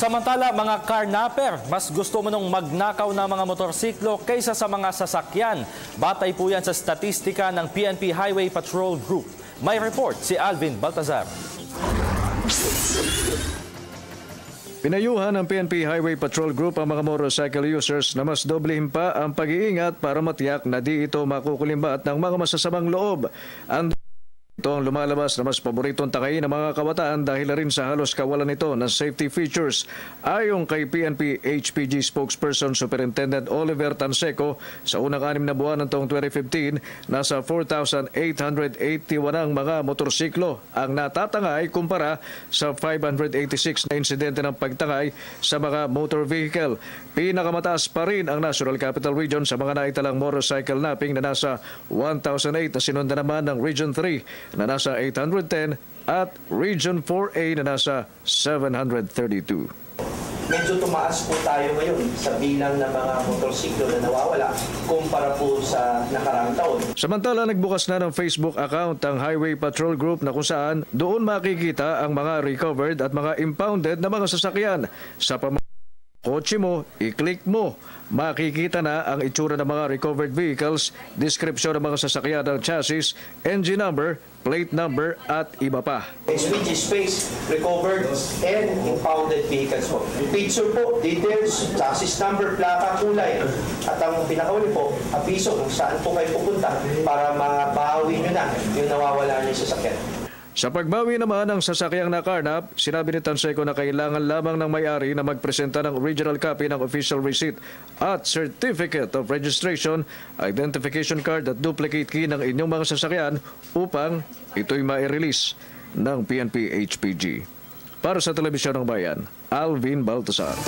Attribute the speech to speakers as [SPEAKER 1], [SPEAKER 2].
[SPEAKER 1] Samantala, mga carnapper, mas gusto mo nung magnakaw ng mga motorsiklo kaysa sa mga sasakyan. Batay po yan sa statistika ng PNP Highway Patrol Group. May report si Alvin Baltazar.
[SPEAKER 2] Pinayuhan ng PNP Highway Patrol Group ang mga motorcycle users na mas doblehin pa ang pag-iingat para matiyak na di ito makukulimbat ng mga masasamang loob. Ito ang lumalabas na mas paboritong takayin ng mga kabataan dahil na rin sa halos kawalan nito ng safety features. Ayon kay PNP HPG spokesperson Superintendent Oliver Tanseco, sa unang 6 na buwan ng taong 2015, nasa 4,881 ang mga motorsiklo ang natatangay kumpara sa 586 na insidente ng pagtangay sa mga motor vehicle. Pinakamataas pa rin ang National Capital Region sa mga naitalang motorcycle napping na nasa 1,008 na sinundan naman ng Region 3 na nasa 810 at Region 4A na nasa 732.
[SPEAKER 3] Medyo tumaas po tayo ngayon sa bilang ng mga motorsiklo na nawawala kumpara po sa nakaraang taon.
[SPEAKER 2] Samantala, nagbukas na ng Facebook account ang Highway Patrol Group na kung saan doon makikita ang mga recovered at mga impounded na mga sasakyan. Sa kotse mo, i-click mo. Makikita na ang itsura ng mga recovered vehicles, description ng mga sasakyan ng chassis, engine number, plate number at iba pa.
[SPEAKER 3] Which is space, recovered, and impounded vehicles po. Picture po, details, chassis number, plaka, kulay. At ang pinakauli po, abiso kung saan po kayo pupunta para mabawi nyo na yung nawawala nyo sa sasakyan.
[SPEAKER 2] Sa pagbawi naman ng sasakyang nakarnap, sinabi ni Tanseco na kailangan lamang ng may-ari na magpresenta ng original copy ng official receipt at certificate of registration, identification card at duplicate key ng inyong mga sasakyan upang ito'y ma-release ng PNP HPG. Para sa Telebisyon ng Bayan, Alvin Baltazar.